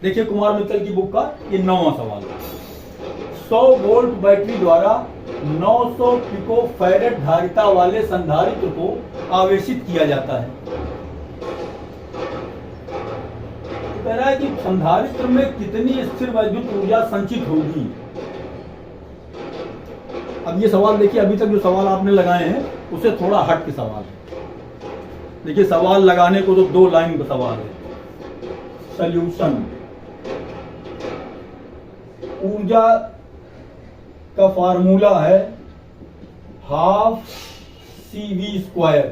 देखिए कुमार मित्तल की बुक का ये 9वां सवाल है। 100 वोल्ट बैटरी द्वारा 900 पिको फैरेड धारिता वाले संधारित्र को आवेशित किया जाता है। कह रहा है कि संधारित्र में कितनी स्थिर वैद्युत ऊर्जा संचित होगी। अब ये सवाल देखिए, अभी तक जो सवाल आपने लगाए हैं उससे थोड़ा हट के सवाल है। देखिए सवाल लगाने को तो 2 लाइन का सवाल है। सॉल्यूशन, ऊर्जा का फार्मूला है half CV²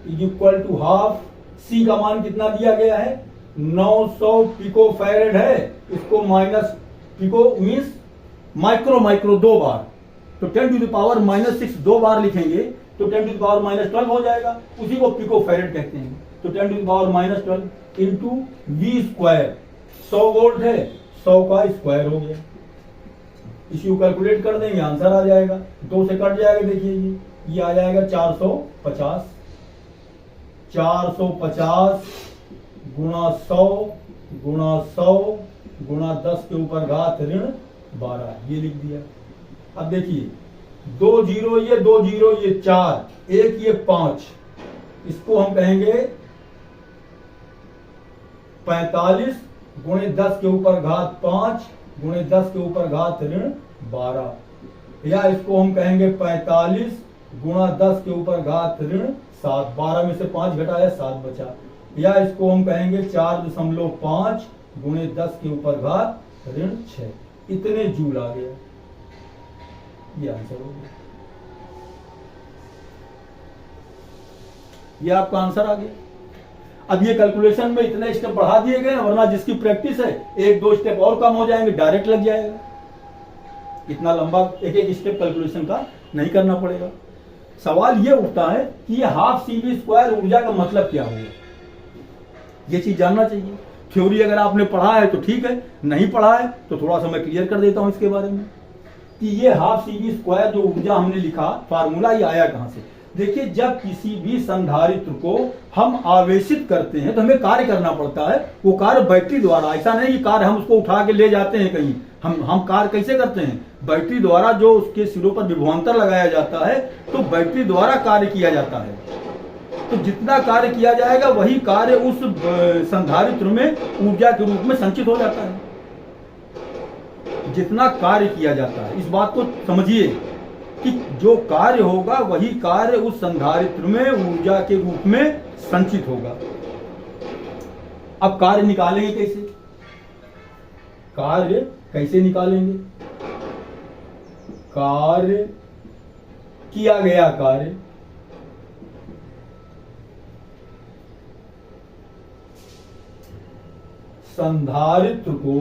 is equal to half C का मान कितना दिया गया है 900 पिको फैरेड है, इसको माइनस पिको मीन्स माइक्रो 2 बार, तो 10⁻⁻6 2 बार लिखेंगे तो 10⁻12 हो जाएगा, उसी को पिको फैरेड कहते हैं। तो 10⁻12 इंटू V², 100 वोल्ट है, 100 का स्क्वायर हो गया। इसी को कैलकुलेट कर देंगे, आंसर आ जाएगा। 2 से कट जाएगा, देखिए ये आ जाएगा 450 गुणा 100 गुणा 100 गुणा 10 के ऊपर घात ऋण 12, ये लिख दिया। अब देखिए 2 0 ये 2 0 ये 4, 1 ये 5, इसको हम कहेंगे 45 गुणे 10 के ऊपर घात 5 गुणे 10 के ऊपर घात ऋण 12, या इसको हम कहेंगे 45 गुणा 10 के ऊपर घात ऋण 7, 12 में से 5 घटाया 7 बचा, या इसको हम कहेंगे 4.5 गुणे 10 के ऊपर घात ऋण 6, इतने जूल आ गया। ये आंसर हो गया, ये आपका आंसर आ गया। अब ये कैलकुलेशन में इतने स्टेप बढ़ा दिए गए, वरना जिसकी प्रैक्टिस है 1-2 स्टेप और कम हो जाएंगे, डायरेक्ट लग जाएगा। इतना लंबा एक स्टेप कैलकुलेशन का नहीं करना पड़ेगा। सवाल ये उठता है कि ये हाफ CV² ऊर्जा का मतलब क्या हुआ, ये चीज जानना चाहिए। थ्योरी अगर आपने पढ़ा है तो ठीक है, नहीं पढ़ा है तो थोड़ा सा मैं क्लियर कर देता हूं इसके बारे में कि ये हाफ CV² जो ऊर्जा हमने लिखा, फार्मूला ये आया कहां से। देखिए जब किसी भी संधारित्र को हम आवेशित करते हैं तो हमें कार्य करना पड़ता है, वो कार्य बैटरी द्वारा, ऐसा नहीं कि कार्य हम उसको उठा के ले जाते हैं कहीं। हम कार्य कैसे करते हैं, बैटरी द्वारा जो उसके सिरों पर विभवांतर लगाया जाता है तो बैटरी द्वारा कार्य किया जाता है। तो जितना कार्य किया जाएगा वही कार्य उस संधारित्र में ऊर्जा के रूप में संचित हो जाता है। जितना कार्य किया जाता है, इस बात को समझिए कि जो कार्य होगा वही कार्य उस संधारित्र में ऊर्जा के रूप में संचित होगा। अब कार्य निकालेंगे कैसे, कार्य कैसे निकालेंगे, कार्य किया गया कार्य संधारित्र को,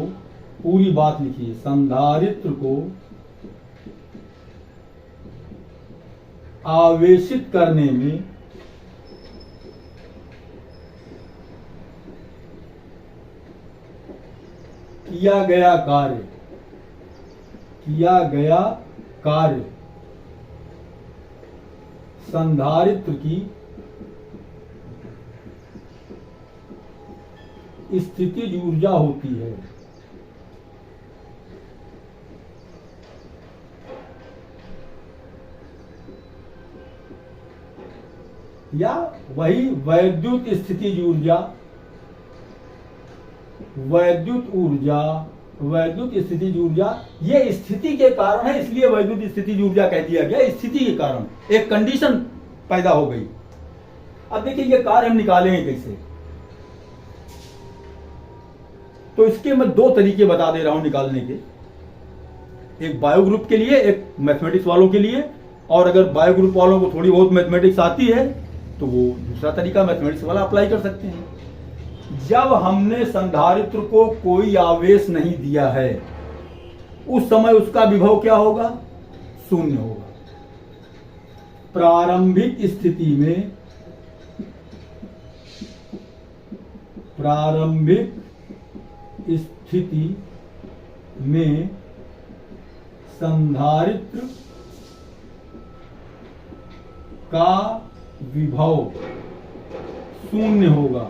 पूरी बात लिखिए, संधारित्र को आवेशित करने में किया गया कार्य संधारित्र की स्थितिज ऊर्जा होती है। या वही वैद्युत स्थितिज ऊर्जा, वैद्युत स्थितिज ऊर्जा, ये स्थिति के कारण है, इसलिए वैद्युत स्थितिज ऊर्जा कह दिया गया। स्थिति के कारण एक कंडीशन पैदा हो गई। अब देखिए ये कार्य हम निकालेंगे कैसे, तो इसके मैं 2 तरीके बता दे रहा हूं निकालने के, एक बायो ग्रुप के लिए, एक मैथमेटिक्स वालों के लिए। और अगर बायो ग्रुप वालों को थोड़ी बहुत मैथमेटिक्स आती है तो वो दूसरा तरीका मैथमेटिक्स वाला अप्लाई कर सकते हैं। जब हमने संधारित्र को कोई आवेश नहीं दिया है उस समय उसका विभव क्या होगा, 0 होगा। प्रारंभिक स्थिति में संधारित्र का विभव 0 होगा।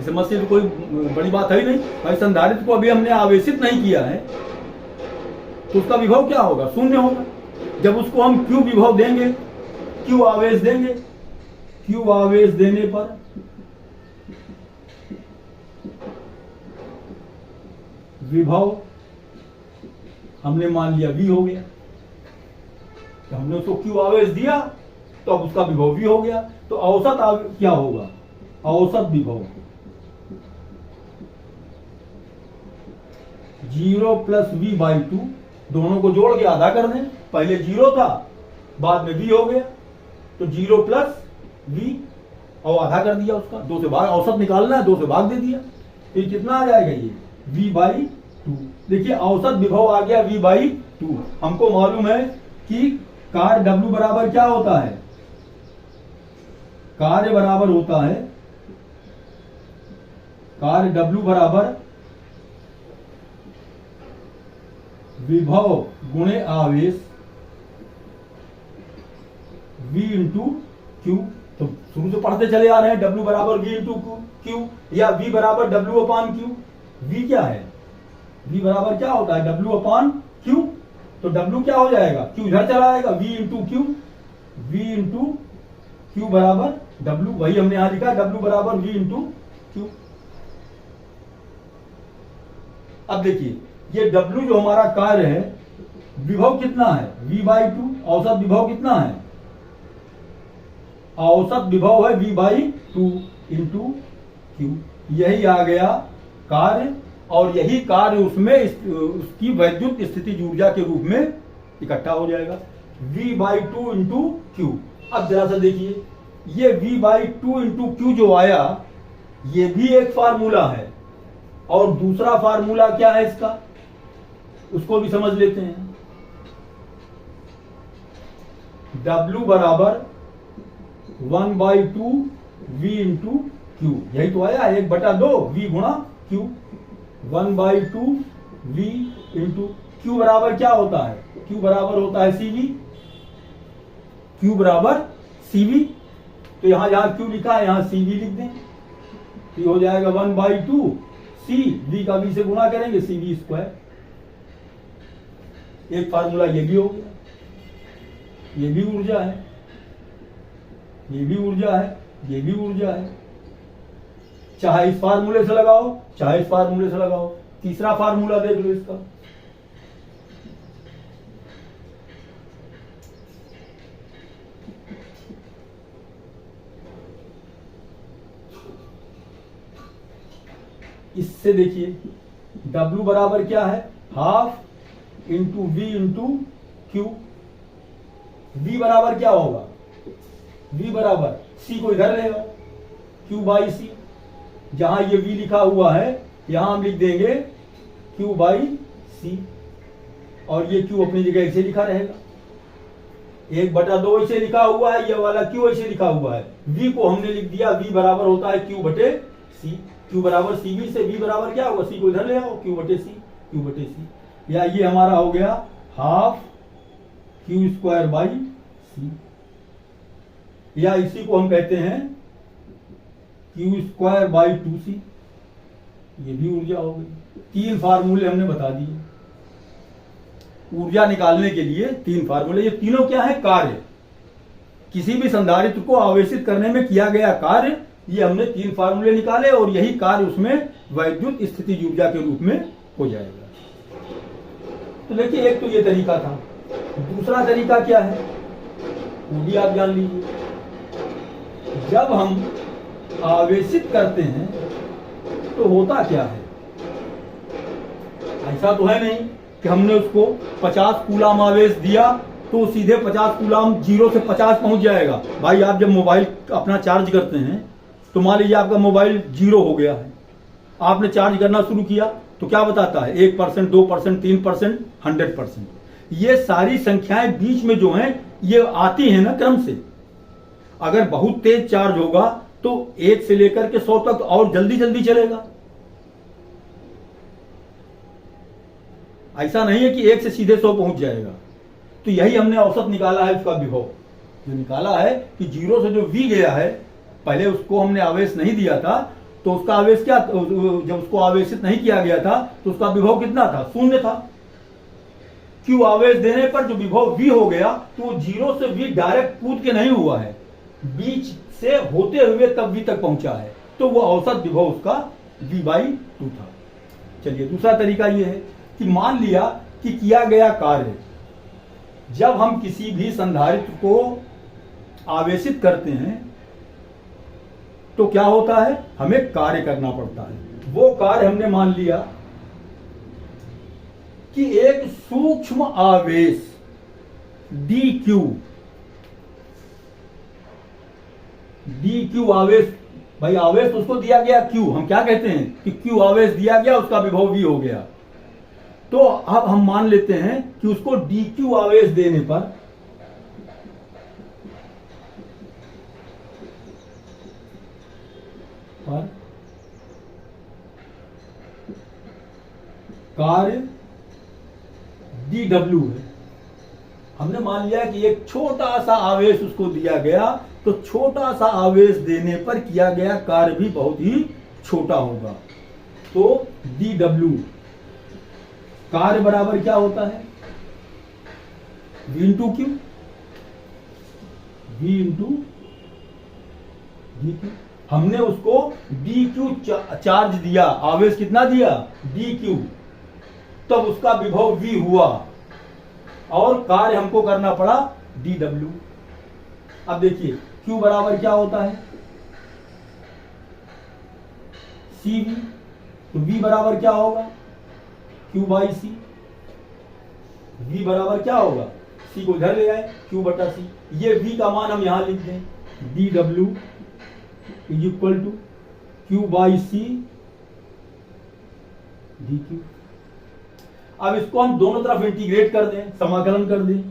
समस्या तो कोई बड़ी बात है ही नहीं भाई। संधारित्र को अभी हमने आवेशित नहीं किया है तो उसका विभव क्या होगा, शून्य होगा। जब उसको हम Q विभव देंगे, Q आवेश देंगे, Q आवेश देने पर विभव हमने मान लिया V हो गया। तो हमने उसको Q आवेश दिया तो अब उसका विभव V हो गया। तो औसत क्या होगा, औसत विभव 0 प्लस V/2, दोनों को जोड़ के आधा कर दें। पहले 0 था, बाद में V हो गया, तो 0 प्लस V और आधा कर दिया उसका, 2 से भाग, औसत निकालना है, 2 से भाग दे दिया। तो ये कितना आ जाएगा, ये V/2। देखिए औसत विभव आ गया V/2। हमको मालूम है कि कार्य W बराबर क्या होता है, कार्य बराबर होता है, कार्य W बराबर विभव गुणे आवेश V इंटू Q। तो शुरू से पढ़ते चले आ रहे हैं, W बराबर V इंटू Q या V बराबर W अपान Q। V क्या है, V बराबर क्या होता है, W अपान Q। तो W क्या हो जाएगा, Q इधर चला आएगा, V into Q, V into Q बराबर W। वही हमने यहां लिखा, W बराबर V इंटू Q। अब देखिए ये W जो हमारा कार्य है, विभव कितना है, V/2। औसत विभव कितना है, औसत विभव है V/2 इंटू Q। यही आ गया कार्य, और यही कार्य उसमें उसकी वैद्युत स्थितिज ऊर्जा के रूप में इकट्ठा हो जाएगा, V/2 इंटू Q। अब जरा सा देखिए, ये V/2 इंटू Q जो आया, ये भी एक फार्मूला है, और दूसरा फार्मूला क्या है इसका, उसको भी समझ लेते हैं। W बराबर 1/2 V इंटू Q, यही तो आया, 1/2 V गुणा Q। 1/2 V इंटू Q बराबर क्या होता है, Q बराबर होता है CV। Q बराबर CV, तो यहां जहां Q लिखा है यहां CV लिख दें, तो हो जाएगा 1/2 C, V का V से गुणा करेंगे, CV²। एक फार्मूला ये भी हो गया, ये भी ऊर्जा है, ये भी ऊर्जा है, ये भी ऊर्जा है। चाहे इस फार्मूले से लगाओ, चाहे इस फार्मूले से लगाओ। तीसरा फार्मूला देख लो इसका, इससे देखिए W बराबर क्या है, half into V into Q। V बराबर क्या होगा, V बराबर C को इधर लेगा, Q/C। जहां ये V लिखा हुआ है यहां हम लिख देंगे Q/C, और ये Q अपनी जगह ऐसे लिखा रहेगा। 1/2 ऐसे लिखा हुआ है, ये वाला Q ऐसे लिखा हुआ है। V को हमने लिख दिया, V बराबर होता है Q/C। Q बराबर CV से V बराबर क्या होगा, C को इधर ले आओ, Q/C, Q/C। या ये हमारा हो गया हाफ Q²/C, या इसी को हम कहते हैं Q²/2C। ये भी ऊर्जा हो गई। 3 फार्मूले हमने बता दिए ऊर्जा निकालने के लिए, 3 फार्मूले। ये तीनों क्या है, कार्य, किसी भी संधारित्र को आवेशित करने में किया गया कार्य। ये हमने 3 फार्मूले निकाले, और यही कार्य उसमें वैद्युत स्थितिज ऊर्जा के रूप में हो जाएगा। तो देखिए एक तो ये तरीका था, दूसरा तरीका क्या है वो भी आप जान लीजिए। जब हम आवेशित करते हैं तो होता क्या है, ऐसा तो है नहीं कि हमने उसको 50 कूलाम आवेश दिया तो सीधे 50 कूलाम 0 से 50 पहुंच जाएगा। भाई आप जब मोबाइल अपना चार्ज करते हैं तो मान लीजिए आपका मोबाइल 0 हो गया है, आपने चार्ज करना शुरू किया तो क्या बताता है, 1%, 2%, 3%, 100%। ये सारी संख्याएं बीच में जो हैं ये आती हैं ना क्रम से। अगर बहुत तेज चार्ज होगा तो 1 से लेकर के 100 तक और जल्दी जल्दी चलेगा। ऐसा नहीं है कि 1 से सीधे 100 पहुंच जाएगा। तो यही हमने औसत निकाला है उसका विभव, जो निकाला है कि 0 से जो V गया है, पहले उसको हमने आवेश नहीं दिया था तो उसका आवेश क्या, जब उसको आवेशित नहीं किया गया था तो उसका विभव कितना था, शून्य था। Q आवेश देने पर जो विभव V हो गया तो वो 0 से V डायरेक्ट कूद के नहीं हुआ है, बीच से होते हुए तब V तक पहुंचा है, तो वो औसत विभव उसका V/2 था। चलिए दूसरा तरीका ये है कि मान लिया कि किया गया कार्य, जब हम किसी भी संधारित्र को आवेशित करते हैं तो क्या होता है, हमें कार्य करना पड़ता है। वो कार्य हमने मान लिया कि एक सूक्ष्म आवेश dq आवेश, भाई आवेश उसको दिया गया q, हम क्या कहते हैं कि q आवेश दिया गया, उसका विभव v हो गया। तो अब हम मान लेते हैं कि उसको dq आवेश देने पर कार्य dw है। हमने मान लिया कि एक छोटा सा आवेश उसको दिया गया, तो छोटा सा आवेश देने पर किया गया कार्य भी बहुत ही छोटा होगा। तो dw कार्य बराबर क्या होता है, v into Q, v into dq। हमने उसको dq चार्ज दिया, आवेश कितना दिया, dq, तब उसका विभव v हुआ और कार्य हमको करना पड़ा dw। अब देखिए q बराबर क्या होता है, cv, तो v बराबर क्या होगा, q/c। v बराबर क्या होगा, c को इधर ले आए, q/c। ये v का मान हम यहां लिख दें, dw is equal to q/c dq। अब इसको हम दोनों तरफ इंटीग्रेट कर दें, समाकलन कर दें,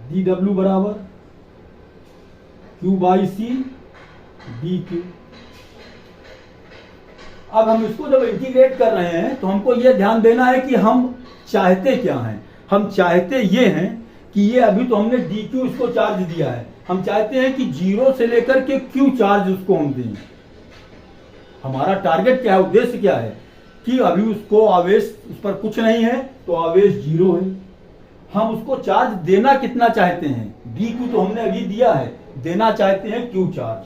dw बराबर q/c dq। अब हम इसको जब इंटीग्रेट कर रहे हैं तो हमको यह ध्यान देना है कि हम चाहते क्या हैं। हम चाहते ये हैं कि ये अभी तो हमने dq इसको चार्ज दिया है, हम चाहते हैं कि 0 से लेकर के q चार्ज उसको हम दें। हमारा टारगेट क्या है, उद्देश्य क्या है कि अभी उसको आवेश, उस पर कुछ नहीं है तो आवेश 0 है। हम उसको चार्ज देना कितना चाहते हैं, dq तो हमने अभी दिया है, देना चाहते हैं q charge,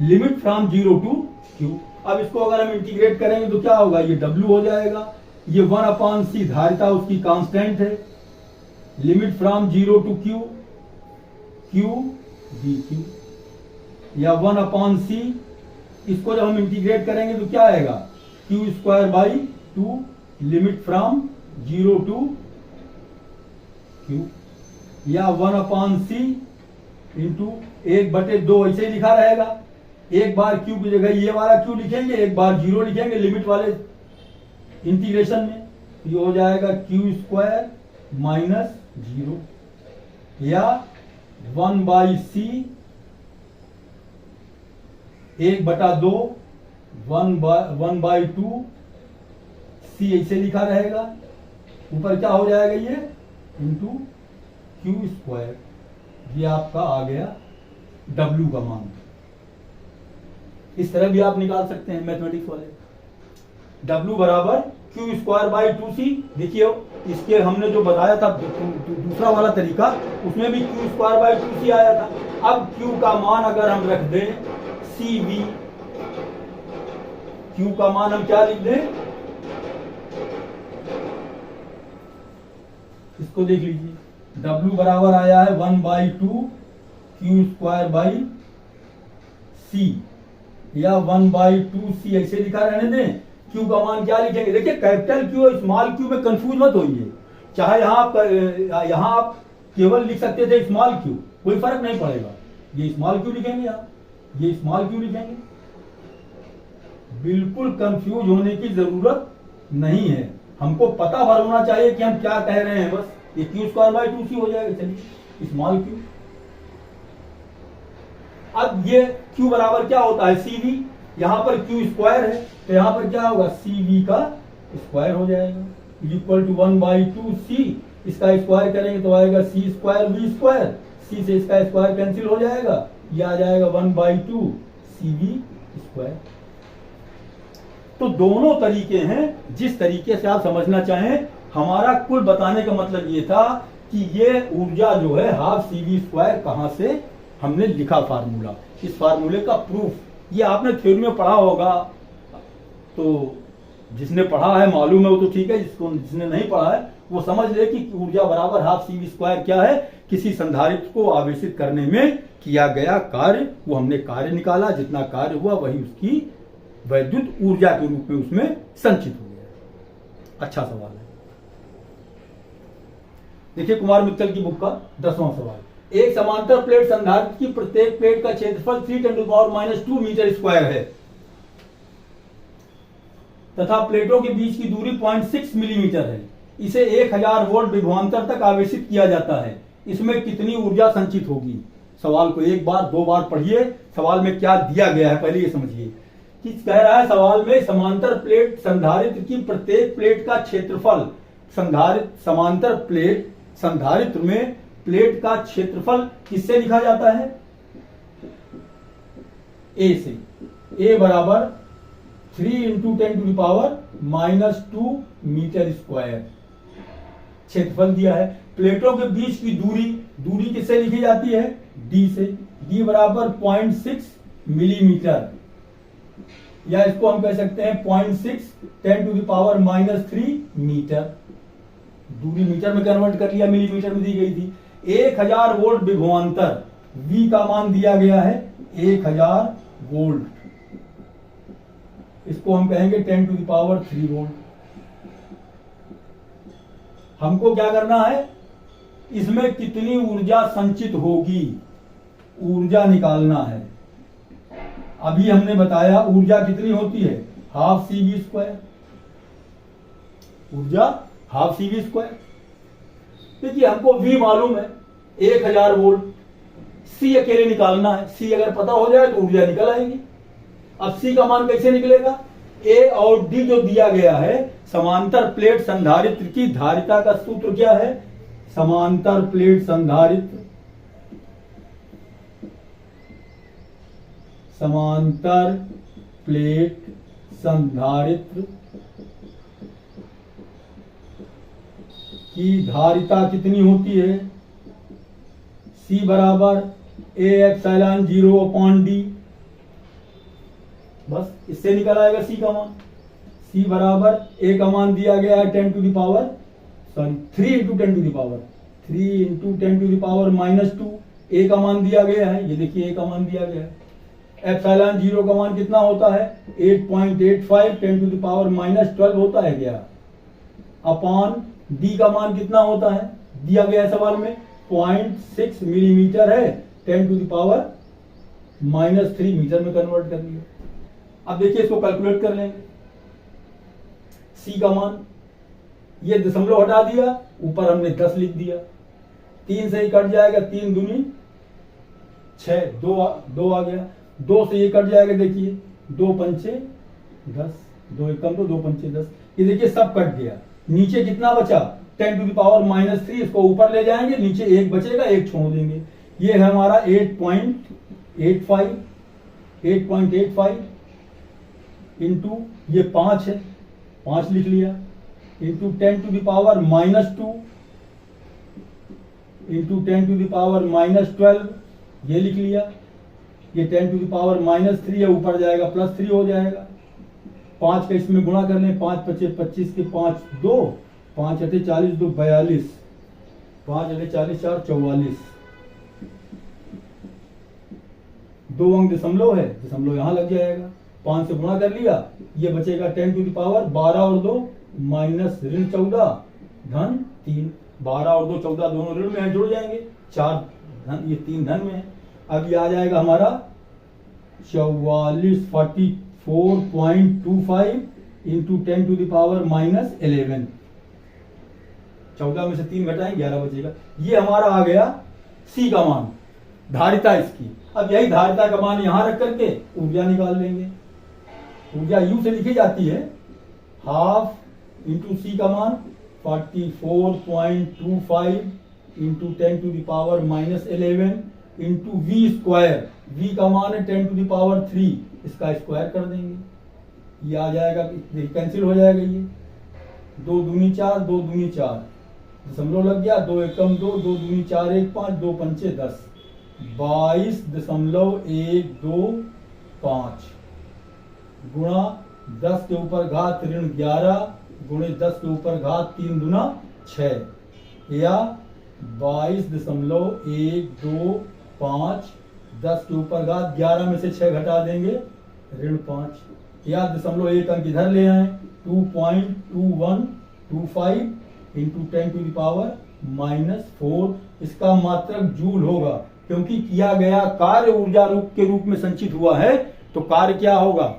limit from 0 to q। अब इसको अगर हम इंटीग्रेट करेंगे तो क्या होगा, ये w हो जाएगा, ये 1/c धारिता उसकी कांस्टेंट है, limit from 0 to q, q dq, या 1/c। इसको जब हम इंटीग्रेट करेंगे तो क्या आएगा, q²/2 limit from 0 to q, या 1/c इंटू 1/2, ऐसे ही लिखा रहेगा। एक बार q की जगह ये वाला q लिखेंगे, एक बार 0 लिखेंगे लिमिट वाले इंटीग्रेशन में, ये हो जाएगा q² - 0, या 1/c 1/2 1/2 c, ऐसे लिखा रहेगा। ऊपर क्या हो जाएगा, ये इंटू q²। ये आपका आ गया w का मान। इस तरह भी आप निकाल सकते हैं मैथमेटिक्स वाले, w बराबर q²/2c। देखिए इसके हमने जो बताया था दूसरा वाला तरीका, उसमें भी q²/2c आया था। अब q का मान अगर हम रख दें cv, q का मान हम क्या लिख दें, इसको देख लीजिए, w बराबर आया है 1/2 q²/c, या 1/2c, ऐसे लिखा रहने दें। q का मान क्या लिखेंगे, देखिए कैपिटल q और स्मॉल q में कंफ्यूज मत होइए, चाहे यहां आप केवल लिख सकते थे स्मॉल q, कोई फर्क नहीं पड़ेगा। ये स्मॉल q लिखेंगे आप, ये स्मॉल q लिखेंगे, बिल्कुल कंफ्यूज होने की जरूरत नहीं है। हमको पता भर होना चाहिए कि हम क्या कह रहे हैं, बस ये q²/2c हो जाएगा। चलिए स्मॉल q। अब ये q बराबर क्या होता है, cv, यहां पर q² है तो यहां पर क्या होगा, cv का स्क्वायर हो जाएगा, इक्वल टू 1/2c। इसका स्क्वायर करेंगे तो आएगा c²v², c से इसका स्क्वायर कैंसिल हो जाएगा, ये आ जाएगा 1/2 cv स्क्वायर। तो दोनों तरीके हैं, जिस तरीके से आप समझना चाहें। हमारा कुल बताने का मतलब ये था कि ये ऊर्जा जो है हाफ CV स्क्वायर कहां से हमने लिखा फार्मूला, इस फार्मूले का प्रूफ ये आपने थ्योरी में पढ़ा होगा। तो जिसने पढ़ा है मालूम है वो तो ठीक है, जिसने नहीं पढ़ा है वो समझ ले कि ऊर्जा बराबर हाफ CV स्क्वायर क्या है, किसी संधारित्र को आवेशित करने में किया गया कार्य, वो हमने कार्य निकाला, जितना कार्य हुआ वही उसकी वैद्युत ऊर्जा के रूप में उसमें संचित हो गया। अच्छा सवाल है। देखिए कुमार मित्तल की बुक का 10वां सवाल। एक समांतर प्लेट संधारित्र की प्रत्येक प्लेट का क्षेत्रफल 3×2 मीटर स्क्वायर है तथा प्लेटों के बीच की दूरी 0.6 मिलीमीटर है। इसे 1000 वोल्ट विभवांतर तक आवेशित किया जाता है। इसमें कितनी ऊर्जा संचित होगी? सवाल को एक बार दो बार पढ़िए। सवाल में क्या दिया गया है पहले ये समझिए कि कह रहा है सवाल में समांतर प्लेट संधारित्र की प्रत्येक प्लेट का क्षेत्रफल, समांतर प्लेट संधारित्र में प्लेट का क्षेत्रफल किससे लिखा जाता है? ए से। ए बराबर 3 × 10⁻² मीटर स्क्वायर क्षेत्रफल दिया है। प्लेटों के बीच की दूरी किससे लिखी जाती है? डी से। डी बराबर 0.6 मिलीमीटर, या इसको हम कह सकते हैं 0.6 10⁻³ मीटर। दूरी मीटर में कन्वर्ट कर लिया, मिलीमीटर में दी गई थी। 1000 वोल्ट विभवांतर, V का मान दिया गया है 1000 वोल्ट, इसको हम कहेंगे 10⁻³ वोल्ट। हमको क्या करना है? इसमें कितनी ऊर्जा संचित होगी, ऊर्जा निकालना है। अभी हमने बताया ऊर्जा कितनी होती है? Half CV square. ऊर्जा हाफ CV स्क्वायर। देखिए हमको V मालूम है 1000 वोल्ट, C अकेले निकालना है। C अगर पता हो जाए तो ऊर्जा निकल आएगी। अब C का मान कैसे निकलेगा? A और D जो दिया गया है, समांतर प्लेट संधारित्र की धारिता का सूत्र क्या है? समांतर प्लेट संधारित्र, समांतर प्लेट संधारित्र की धारिता कितनी होती है? C बराबर A∪0/d। बस इससे निकल आएगा C का मान। C बराबर A का मान दिया गया है 3 × 10⁻²। A का मान दिया गया है, ये देखिए A का मान दिया गया है। ε0 का मान कितना होता है? 8.85 10⁻12 होता है क्या? अपॉन D का मान कितना होता है? दिया गया है सवाल में 0.6 मिलीमीटर है, 10⁻³ मीटर में कन्वर्ट कर लिया। अब देखिए इसको कैलकुलेट कर लेंगे। C का मान, ये दशमलव हटा दिया, ऊपर हमने 10 लिख दिया। 3 से ही कट जाएगा, 3 दूनी 6, 2 आ गया। 2 से ये कट जाएगा, देखिए 2 पंचे 10, 2 एकम तो 2 पंचे 10। ये देखिए सब कट गया। नीचे कितना बचा? 10⁻³ इसको ऊपर ले जाएंगे, नीचे 1 बचेगा, 1 छोड़ देंगे। ये है हमारा 8.85 इंटू ये 5 है, 5 लिख लिया, इंटू 10⁻² इंटू 10⁻12 ये लिख लिया। ये 10⁻³ है, ऊपर जाएगा +3 हो जाएगा। 5 का इसमें गुणा कर लें, 5 × 25 के 5 2, 5 × 40 2 42, 5 × 40 4 44। 2 अंक दशमलव है, दशमलव यहां लग जाएगा। 5 से गुणा कर लिया, ये बचेगा 10⁻12 और 2 -14 धन 3। 12 और 2 14, दोनों ऋण में है, जुड़ जाएंगे। 4 धन, ये 3 धन में है। अब ये आ जाएगा हमारा 44.25 इंटू 10⁻11। 14 में से 3 घटाएं, 11 बचेगा। ये हमारा आ गया C का मान, धारिता इसकी। अब यही धारिता का मान यहां रख करके ऊर्जा निकाल लेंगे। ऊर्जा U से लिखी जाती है, हाफ इंटू C का मान 44.25 into 10⁻11 into V square v का मान है 10 टू द पावर 3, इसका स्क्वायर कर देंगे, ये आ जाएगा, कैंसिल हो जाएगा, ये 2 दूनी 4, 2 दूनी 4, दशमलव लग गया, 2 एकम 2, 2 दूनी 4 1 5, 2 पंचे 10, 22.125 गुणा 10 के ऊपर घात ऋण 11 गुणे 10 के ऊपर घात 3 दूना 6, या 22.125, 10 के ऊपर घात 11 में से 6 घटा देंगे ऋण 5, या 0.1 अंक इधर ले आए, 2.2125 इंटू 10 टू द पावर -4, इसका मात्रक जूल होगा, क्योंकि किया गया कार्य ऊर्जा रूप के रूप में संचित हुआ है, तो कार्य क्या होगा,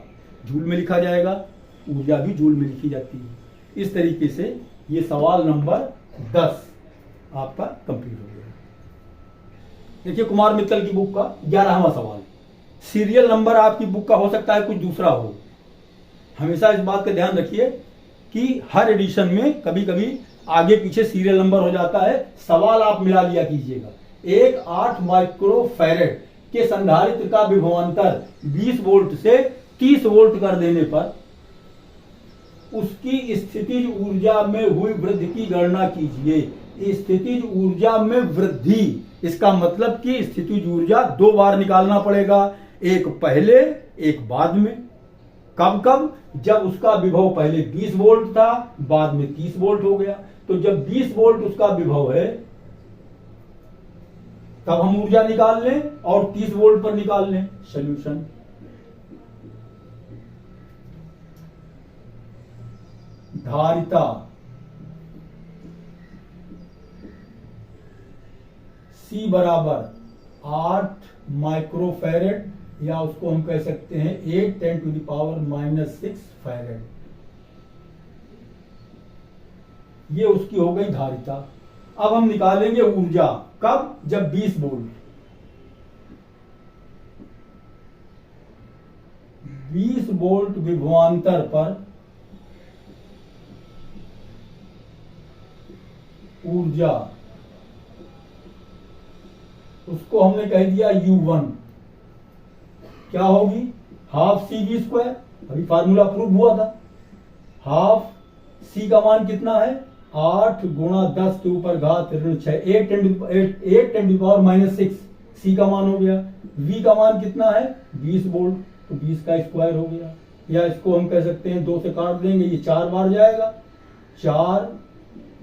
जूल में लिखा जाएगा, ऊर्जा भी जूल में लिखी जाती है। इस तरीके से ये सवाल नंबर 10 आपका कंप्लीट हो गया। देखिए कुमार मित्तल की बुक का 11वां सवाल, सीरियल नंबर आपकी बुक का हो सकता है कुछ दूसरा हो, हमेशा इस बात का ध्यान रखिए कि हर एडिशन में कभी कभी आगे पीछे सीरियल नंबर हो जाता है, सवाल आप मिला लिया कीजिएगा। एक 8 माइक्रोफैरेड के संधारित्र का विभवांतर 20 वोल्ट से 30 वोल्ट कर देने पर उसकी स्थितिज ऊर्जा में हुई वृद्धि की गणना कीजिए। स्थितिज ऊर्जा में वृद्धि, इसका मतलब कि स्थितिज ऊर्जा 2 बार निकालना पड़ेगा, एक पहले एक बाद में। कब कब, जब उसका विभव पहले 20 वोल्ट था, बाद में 30 वोल्ट हो गया, तो जब 20 वोल्ट उसका विभव है तब हम ऊर्जा निकाल लें और 30 वोल्ट पर निकाल लें। सॉल्यूशन, धारिता C बराबर 8 माइक्रोफैरेड, या उसको हम कह सकते हैं 8 10 टू द पावर -6 फैरेड, ये उसकी हो गई धारिता। अब हम निकालेंगे ऊर्जा, कब, जब 20 वोल्ट, 20 वोल्ट विभवांतर पर ऊर्जा, उसको हमने कह दिया U1, क्या होगी, हाफ CV², अभी फार्मूला प्रूव हुआ था, हाफ C का मान कितना है, 8 गुणा 10 के ऊपर घात ऋण 6, 8 10 टू द पावर -6, C का मान हो गया। V का मान कितना है, 20 वोल्ट, तो 20 का स्क्वायर हो गया, या इसको हम कह सकते हैं 2 से काट देंगे, ये 4 बार जाएगा, 4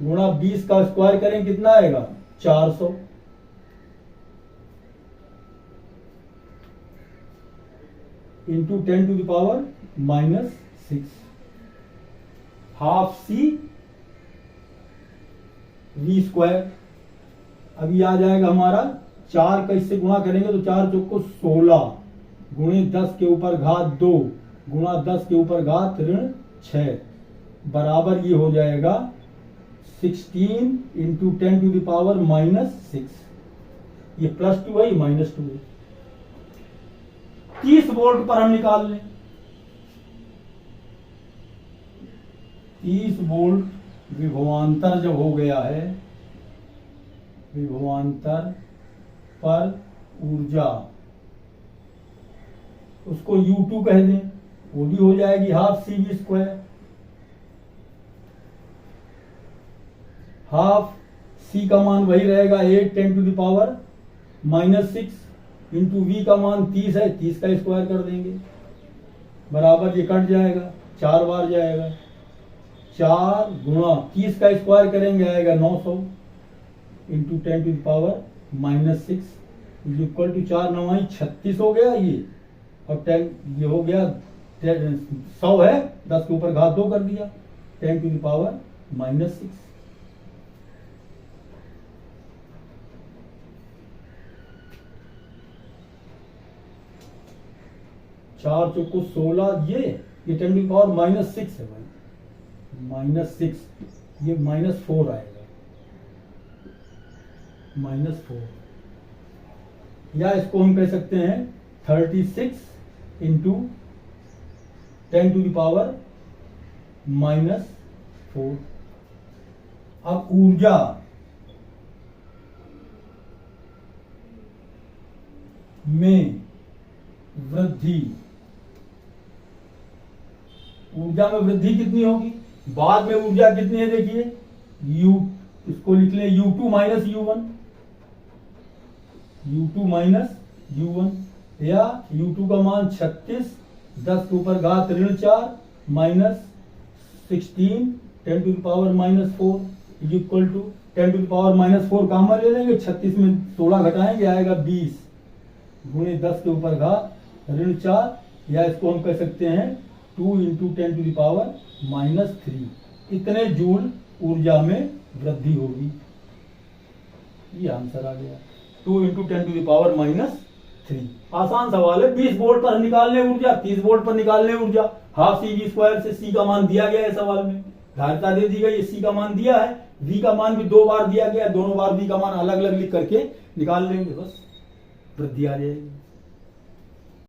गुणा 20 का स्क्वायर करें कितना आएगा, 400, into 10 to the power -6, half C V²। अभी आ जाएगा हमारा 4 का इससे गुणा करेंगे तो 4 चौको 16 गुणे 10 के ऊपर घात 2 गुणा 10 के ऊपर घात ऋण 6 बराबर ये हो जाएगा 16 इंटू 10 टू द पावर -6, ये +2 है, -2 है। 30 वोल्ट पर हम निकाल लें, 30 वोल्ट विभवांतर जब हो गया है, विभवांतर पर ऊर्जा, उसको U2 कह दें, वो भी हो जाएगी हाफ CV², हाफ C का मान वही रहेगा 8 10 to the power -6 into V का मान 30 है, 30 का स्क्वायर कर देंगे, बराबर ये कट जाएगा, 4 बार जाएगा, 4 गुणा 30 का स्क्वायर करेंगे आएगा 900 into 10 to the power -6 is equal to 4 9 36 हो गया ये, और 10 ये हो गया 100 है, 10 के ऊपर घात 2 कर दिया, 10 टू द पावर -6। चार चौको 16, ये 10 टू द पावर -6 है भाई, -6, ये -4 आएगा, -4, या इसको हम कह सकते हैं 36 इंटू 10 टू द पावर -4। अब ऊर्जा में वृद्धि, ऊर्जा में वृद्धि कितनी होगी, बाद में ऊर्जा कितनी है देखिए U, इसको लिख लें U2 minus U1, U2 minus U1, या U2 का मान 36 10 के ऊपर घात ऋण 4 minus 16 10 to the power minus 4 is equal to 10 to the power minus 4 common ले लेंगे, 36 में 16 घटाएंगे आएगा 20 गुणे 10 के ऊपर घात ऋण 4, या इसको हम कह सकते हैं 2 into 10 to the power minus 3, इतने जूल ऊर्जा में वृद्धि होगी। ये आंसर आ गया 2 into 10 to the power minus 3। आसान सवाल है, 20 वोल्ट पर निकालने ऊर्जा, 30 वोल्ट पर निकालने ऊर्जा, हाफ सी वी स्क्वायर से सी का मान दिया गया है सवाल में, धारिता दे दी गई है, सी का मान दिया है, वी का मान भी 2 बार दिया गया है, दोनों बार वी का मान अलग अलग लिख करके निकाल लेंगे, बस वृद्धि आ जाएगी।